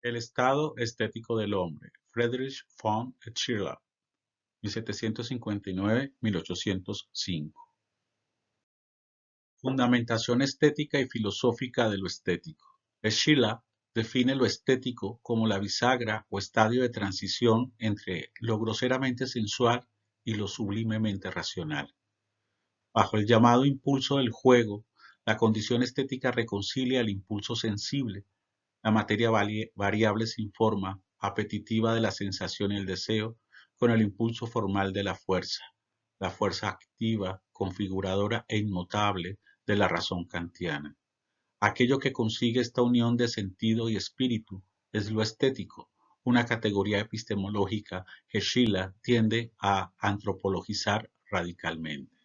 El estado estético del hombre, Friedrich von Schiller, 1759-1805. Fundamentación estética y filosófica de lo estético. Schiller define lo estético como la bisagra o estadio de transición entre lo groseramente sensual y lo sublimemente racional. Bajo el llamado impulso del juego, la condición estética reconcilia el impulso sensible, la materia variable sin forma, apetitiva de la sensación y el deseo, con el impulso formal de la fuerza activa, configuradora e inmutable de la razón kantiana. Aquello que consigue esta unión de sentido y espíritu es lo estético, una categoría epistemológica que Schiller tiende a antropologizar radicalmente.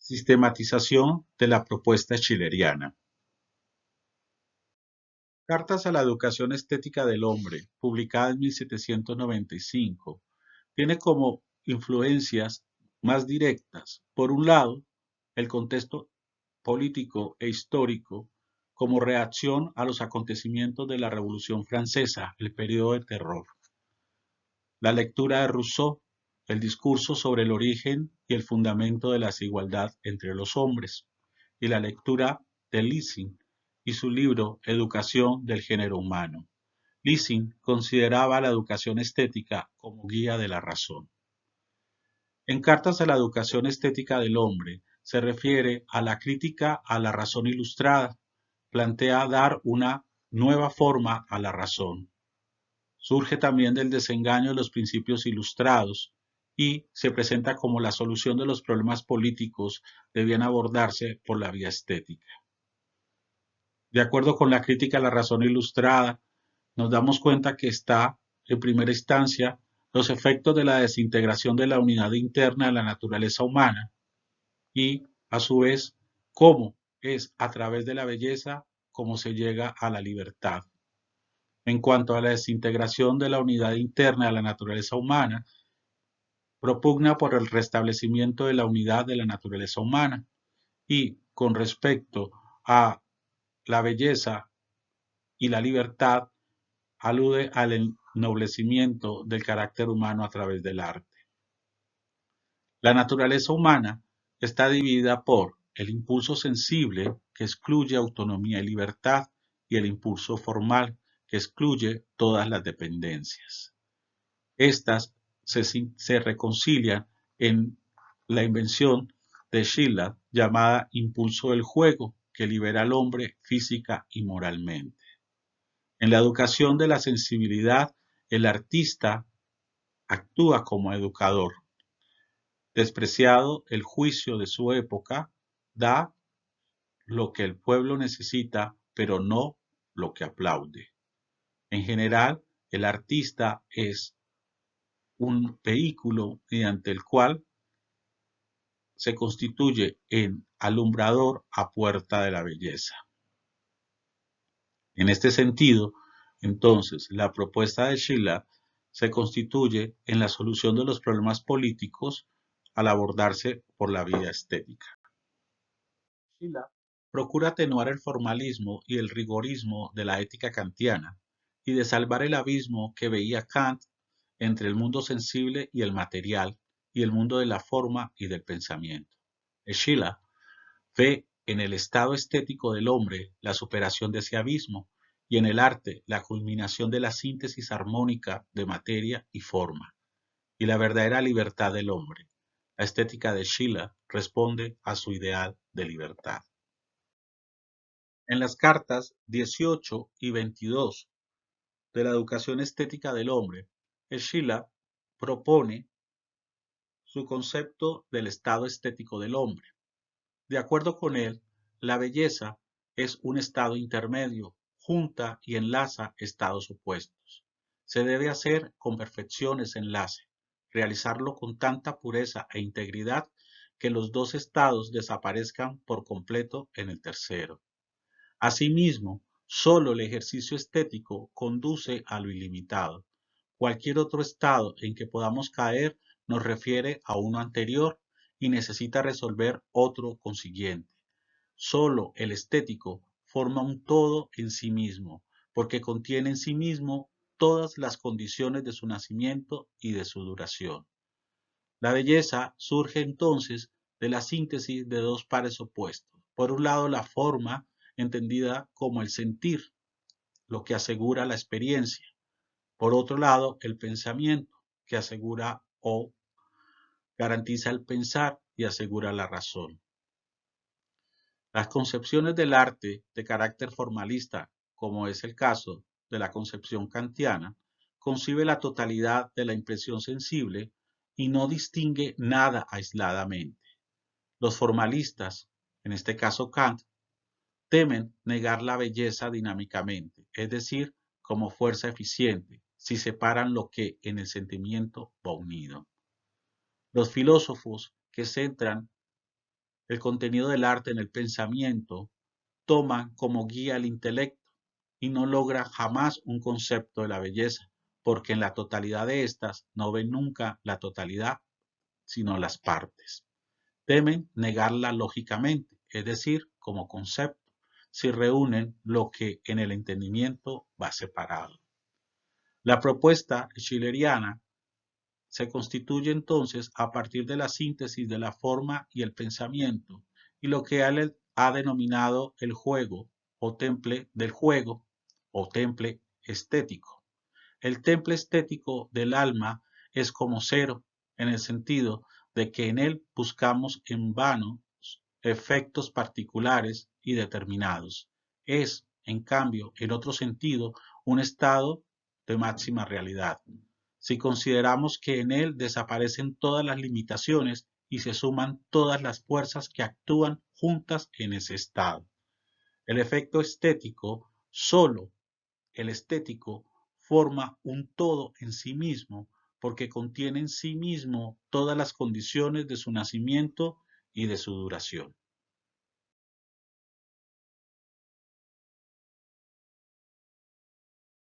Sistematización de la propuesta schilleriana. Cartas a la educación estética del hombre, publicada en 1795, tiene como influencias más directas, por un lado, el contexto político e histórico como reacción a los acontecimientos de la Revolución Francesa, el periodo de terror. La lectura de Rousseau, el discurso sobre el origen y el fundamento de la desigualdad entre los hombres, y la lectura de Lessing y su libro Educación del género humano. Lessing consideraba la educación estética como guía de la razón. En Cartas a la educación estética del hombre se refiere a la crítica a la razón ilustrada, plantea dar una nueva forma a la razón. Surge también del desengaño de los principios ilustrados y se presenta como la solución de los problemas políticos debían abordarse por la vía estética. De acuerdo con la crítica a la razón ilustrada, nos damos cuenta que está, en primera instancia, los efectos de la desintegración de la unidad interna de la naturaleza humana y, a su vez, cómo es a través de la belleza como se llega a la libertad. En cuanto a la desintegración de la unidad interna de la naturaleza humana, propugna por el restablecimiento de la unidad de la naturaleza humana y, con respecto a la belleza y la libertad, alude al ennoblecimiento del carácter humano a través del arte. La naturaleza humana está dividida por el impulso sensible, que excluye autonomía y libertad, y el impulso formal, que excluye todas las dependencias. Estas se reconcilian en la invención de Schiller llamada impulso del juego, que libera al hombre física y moralmente. En la educación de la sensibilidad, el artista actúa como educador. Despreciado el juicio de su época, da lo que el pueblo necesita, pero no lo que aplaude. En general, el artista es un vehículo mediante el cual se constituye en alumbrador a puerta de la belleza. En este sentido, entonces, la propuesta de Schiller se constituye en la solución de los problemas políticos al abordarse por la vía estética. Schiller procura atenuar el formalismo y el rigorismo de la ética kantiana y de salvar el abismo que veía Kant entre el mundo sensible y el material y el mundo de la forma y del pensamiento. Schiller ve en el estado estético del hombre la superación de ese abismo y en el arte la culminación de la síntesis armónica de materia y forma y la verdadera libertad del hombre. La estética de Schiller responde a su ideal de libertad. En las cartas 18 y 22 de la educación estética del hombre, Schiller propone su concepto del estado estético del hombre. De acuerdo con él, la belleza es un estado intermedio, junta y enlaza estados opuestos. Se debe hacer con perfección ese enlace, realizarlo con tanta pureza e integridad que los dos estados desaparezcan por completo en el tercero. Asimismo, solo el ejercicio estético conduce a lo ilimitado. Cualquier otro estado en que podamos caer nos refiere a uno anterior y necesita resolver otro consiguiente. Solo el estético forma un todo en sí mismo, porque contiene en sí mismo todas las condiciones de su nacimiento y de su duración. La belleza surge entonces de la síntesis de dos pares opuestos. Por un lado, la forma, entendida como el sentir, lo que asegura la experiencia. Por otro lado, el pensamiento, que asegura o garantiza el pensar y asegura la razón. Las concepciones del arte de carácter formalista, como es el caso de la concepción kantiana, concibe la totalidad de la impresión sensible y no distingue nada aisladamente. Los formalistas, en este caso Kant, temen negar la belleza dinámicamente, es decir, como fuerza eficiente, si separan lo que en el sentimiento va unido. Los filósofos que centran el contenido del arte en el pensamiento toman como guía el intelecto y no logran jamás un concepto de la belleza, porque en la totalidad de estas no ven nunca la totalidad, sino las partes. Temen negarla lógicamente, es decir, como concepto, si reúnen lo que en el entendimiento va separado. La propuesta schilleriana se constituye entonces a partir de la síntesis de la forma y el pensamiento y lo que él ha denominado el juego o temple del juego o temple estético. El temple estético del alma es como cero en el sentido de que en él buscamos en vano efectos particulares y determinados. Es, en cambio, en otro sentido, un estado de máxima realidad. Si consideramos que en él desaparecen todas las limitaciones y se suman todas las fuerzas que actúan juntas en ese estado. El efecto estético, solo el estético, forma un todo en sí mismo porque contiene en sí mismo todas las condiciones de su nacimiento y de su duración.